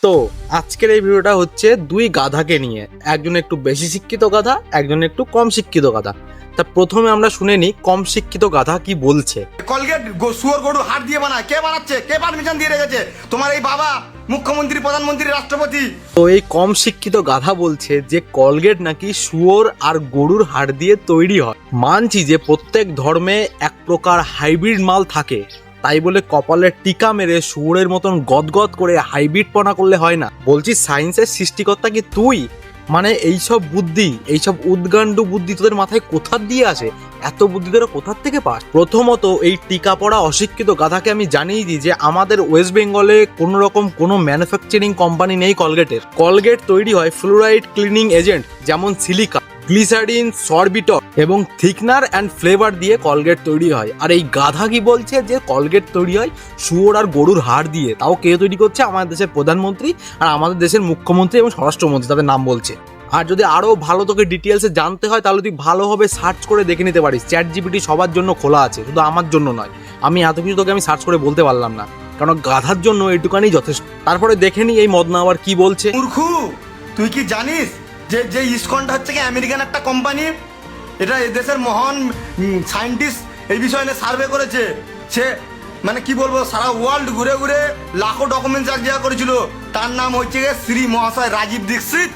তো আজকের এই ভিডিওটা হচ্ছে দুই গাধাকে নিয়ে, একজন একটু বেশি শিক্ষিত গাধা, একজন একটু কম শিক্ষিত গাধা। তা প্রথমে আমরা শুনে নিই কম শিক্ষিত গাধা কি বলছে। কলগেট শুয়োর গরু হাট দিয়ে বানায়, কে বানাচ্ছে, কে পারমিশন দিয়ে রেখেছে? তোমার এই বাবা মুখ্যমন্ত্রী, প্রধানমন্ত্রী, রাষ্ট্রপতি। তো এই কম শিক্ষিত গাধা বলছে যে কলগেট নাকি শুয়োর আর গরুর হাড় দিয়ে তৈরি হয়। মানছি যে প্রত্যেক ধর্মে এক প্রকার হাইব্রিড মাল থাকে, তাই বলে কপালে টিকা মেরে শুয়োরের মতন গদগদ করে হাইব্রিড পনা করলে হয় না। বলছি সায়েন্সের সৃষ্টিকর্তা কি তুই? মানে এইসব বুদ্ধি, এইসব উদ্গান্ডু বুদ্ধি তোদের মাথায় কোথা দিয়ে আসে? এত বুদ্ধি তোরা কোথার থেকে পাস? প্রথমত এই টিকা পড়া অশিক্ষিত গাধাকে আমি জানিয়ে দিই যে আমাদের ওয়েস্ট বেঙ্গলে কোনো রকম কোনো ম্যানুফ্যাকচারিং কোম্পানি নেই কলগেটের। কলগেট তৈরি হয় ফ্লোরাইড ক্লিনিং এজেন্ট যেমন সিলিকা, গ্লিসারিন, সরবিটর এবং থিকনার অ্যান্ড ফ্লেভার দিয়ে কলগেট তৈরি হয়। আর এই গাধা কি বলছে যে কলগেট তৈরি হয় শুয়োর আর গরুর হাড় দিয়ে। তাও কে তৈরি করছে? আমাদের দেশের প্রধানমন্ত্রী আর আমাদের দেশের মুখ্যমন্ত্রী এবং স্বরাষ্ট্রমন্ত্রী, তাদের নাম বলছে। আর যদি আরও ভালো তোকে ডিটেলসে জানতে হয় তাহলে তুই ভালোভাবে সার্চ করে দেখে নিতে পারিস। চ্যাট জিপিটি সবার জন্য খোলা আছে, শুধু আমার জন্য নয়। আমি এত কিছু তোকে আমি সার্চ করে বলতে পারলাম না, কারণ গাধার জন্য এইটুকানি যথেষ্ট। তারপরে দেখে নি এই মদনা আবার কি বলছে। মূর্খু, তুই কি জানিস যে যে ইসকনটা হচ্ছে কি আমেরিকান একটা কোম্পানি? এটা এদেশের মহান সায়েন্টিস্ট এই বিষয়ে নিয়ে সার্ভে করেছে। সে মানে কি বলবো, সারা ওয়ার্ল্ড ঘুরে ঘুরে লাখো ডকুমেন্টস এক জায়গা করেছিল। তার নাম হচ্ছে শ্রী মহাশয় রাজীব দীক্ষিত।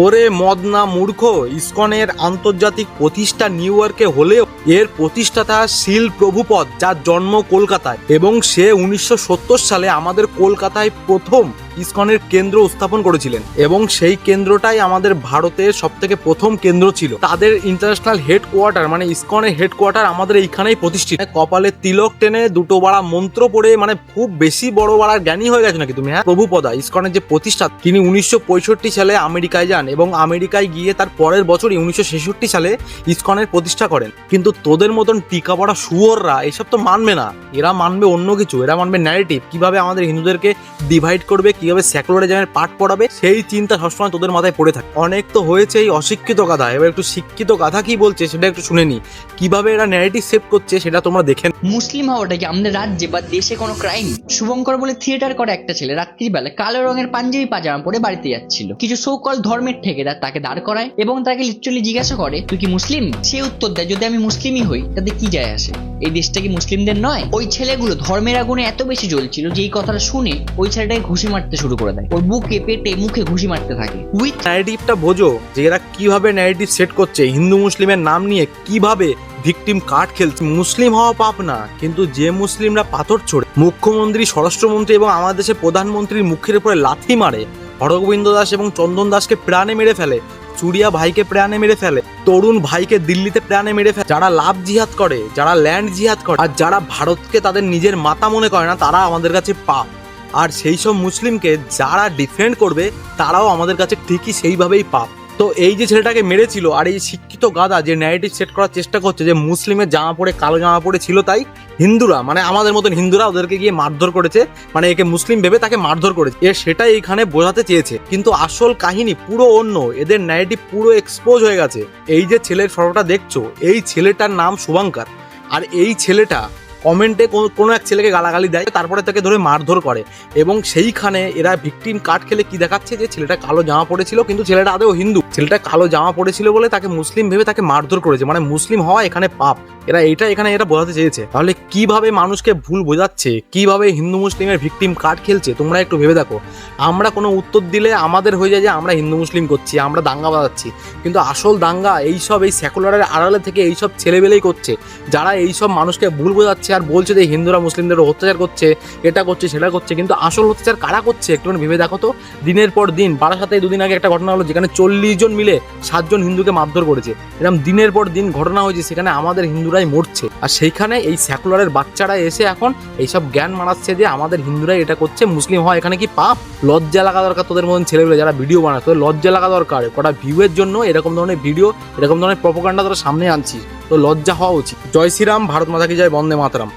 ওরে মদনা মূর্খ, ইসকনের আন্তর্জাতিক প্রতিষ্ঠা নিউ ইয়র্কে হলেও এর প্রতিষ্ঠাতা শিল প্রভুপদ, যার জন্ম কলকাতায়, এবং সে 1970 সালে আমাদের কলকাতায় প্রথম ইসকনের কেন্দ্র স্থাপন করেছিলেন, এবং সেই কেন্দ্রটাই আমাদের ভারতের সব থেকে প্রথম কেন্দ্র ছিল। তাদের ইন্টারন্যাশনাল হেডকোয়ার্টার মানে ইসকনের হেডকোয়ার্টার আমাদের এইখানেই প্রতিষ্ঠিত। কপালে তিলক টেনে দুটো বাড়া মন্ত্র পড়ে মানে খুব বেশি বড় বাড়ার জ্ঞানী হয়ে গেছে নাকি তুমি? হ্যাঁ, প্রভুপদা ইসকনের যে প্রতিষ্ঠা, তিনি 1965 সালে আমেরিকায় যান এবং আমেরিকায় গিয়ে তার পরের বছরই 1966 সালে ইসকনের প্রতিষ্ঠা করেন। কিন্তু তোদের মতন টিকা পড়া শুয়োররা এসব তো মানবে না। এরা মানবে অন্য কিছু, এরা মানবে ন্যারেটিভ, কিভাবে আমাদের হিন্দুদেরকে ডিভাইড করবে, কিভাবে সেকুলারিজমের পাঠ পড়াবে, সেই চিন্তা সবসময় তোদের মাথায় পড়ে থাকে। অনেক তো হয়েছে এই অশিক্ষিত গাধা, এবার একটু শিক্ষিত গাধা কি বলছে সেটা একটু শুনে নি। কিভাবে এরা ন্যারেটিভ সেভ করছে সেটা তোমরা দেখেন। মুসলিম হওয়াটা কি আমাদের রাজ্যে বা দেশে কোনো ক্রাইম? শুভঙ্কর বলে থিয়েটার করে একটা ছেলে রাত্রিবেলা কালো রঙের পাঞ্জাবি পাজামা পরে বাড়িতে যাচ্ছিল। কিছু সো-কল ধর্মের ঠেকেদার তাকে দাঁড় করায় এবং তাকে লিটারালি জিজ্ঞাসা করে, তুই কি মুসলিম? সে উত্তর দেয়, যদি আমি মুসলিমই হই তাতে কি যায় আসে? এই দেশটা কি মুসলিমদের নয়? ওই ছেলেগুলো ধর্মের আগুনে এত বেশি জ্বলছিল যে এই কথাটা শুনে ওই ছেলেটাকে ঘুষি মারতে শুরু করে দেয়। ওর বুকে, পেটে, মুখে ঘুষি মারতে থাকে। উইথ ন্যারেটিভটা বোঝো যে এরা কিভাবে ন্যারেটিভ সেট করছে, হিন্দু মুসলিমের নাম নিয়ে কিভাবে ভিকটিম কার্ড খেলছে। মুসলিম হওয়া পাপ না, কিন্তু যে মুসলিমরা পাথর ছোড়ে, মুখ্যমন্ত্রী, স্বরাষ্ট্রমন্ত্রী এবং আমাদের দেশের প্রধানমন্ত্রীর মুখের উপরে লাথি মারে, হরগোবিন্দ দাস এবং চন্দন দাসকে প্রাণে মেরে ফেলে, চুরিয়া ভাইকে প্রাণে মেরে ফেলে, তরুণ ভাইকে দিল্লিতে প্রাণে মেরে ফেলে, যারা লাভ জিহাদ করে, যারা ল্যান্ড জিহাদ করে, আর যারা ভারতকে তাদের নিজের মাতা মনে করে না, তারা আমাদের কাছে পাপ। আর সেই সব মুসলিমকে যারা ডিফেন্ড করবে তারাও আমাদের কাছে ঠিকই সেইভাবেই পাপ। তো এই যে ছেলেটাকে মেরেছিল, আর এই শিক্ষিত গাধা যে ন্যারেটিভ সেট করার চেষ্টা করছে যে মুসলিমের জামা পরে, কালো জামা পরে ছিল, তাই হিন্দুরা মানে আমাদের মতন হিন্দুরা ওদেরকে গিয়ে মারধর করেছে, মানে একে মুসলিম ভেবে তাকে মারধর করেছে, সেটাই এখানে বোঝাতে চেয়েছে। কিন্তু আসল কাহিনী পুরো অন্য, এদের ন্যারেটিভ পুরো এক্সপোজ হয়ে গেছে। এই যে ছেলের ফটোটা দেখছো, এই ছেলেটার নাম শুভঙ্কর, আর এই ছেলেটা কমেন্টে কোনো এক ছেলেকে গালাগালি দেয়, তারপরে তাকে ধরে মারধর করে, এবং সেইখানে এরা ভিকটিম কার্ড খেলে কি দেখাচ্ছে যে ছেলেটা কালো জামা পড়েছিল, কিন্তু ছেলেটা আদৌ হিন্দু। ছেলেটা কালো জামা পড়েছিল বলে তাকে মুসলিম ভেবে তাকে মারধর করেছে, মানে মুসলিম হওয়া এখানে পাপ। এরা এখানে বোঝাতে চেয়েছে। তাহলে কিভাবে মানুষকে ভুল বোঝাচ্ছে, কিভাবে হিন্দু মুসলিমের ভিকটিম কার্ড খেলছে, তোমরা একটু ভেবে দেখো। আমরা কোনো উত্তর দিলে আমাদের হয়ে যায় যে আমরা হিন্দু মুসলিম করছি, আমরা দাঙ্গা বাজাচ্ছি, কিন্তু আসল দাঙ্গা এই সেকুলারের আড়ালে থেকে এইসব ছেলেবেলেই করছে, যারা এইসব মানুষকে ভুল বোঝাচ্ছে আর বলছে যে হিন্দুরা মুসলিমদের অত্যাচার করছে, এটা করছে সেটা করছে, কিন্তু আসল অত্যাচার কারা করছে একটু ভেবে দেখো তো। দিনের পর দিন বারাসাতে দুদিন আগে একটা ঘটনা হলো যেখানে 40 জন মিলে 7 জন হিন্দুকে মারধর করেছে। এরকম দিনের পর দিন ঘটনা হয়েছে, সেখানে আমাদের হিন্দুরাই মরছে, আর সেইখানে এই সেকুলারের বাচ্চারা এসে এখন এইসব জ্ঞান মারাচ্ছে যে আমাদের হিন্দুরাই এটা করছে, মুসলিম হওয়া এখানে কি পাপ। লজ্জা লাগা দরকার তোদের মতন ছেলেগুলো যারা ভিডিও বানায়, তোদের লজ্জা লাগা দরকার। কটা ভিউয়ের জন্য এরকম ধরনের ভিডিও, এরকম ধরনের প্রপোগান্ডা তোরা সামনে আনছিস, তো লজ্জা হওয়া উচিত। জয় শ্রীরাম, ভারত মাতা কি জয়, বন্দে মাতরম।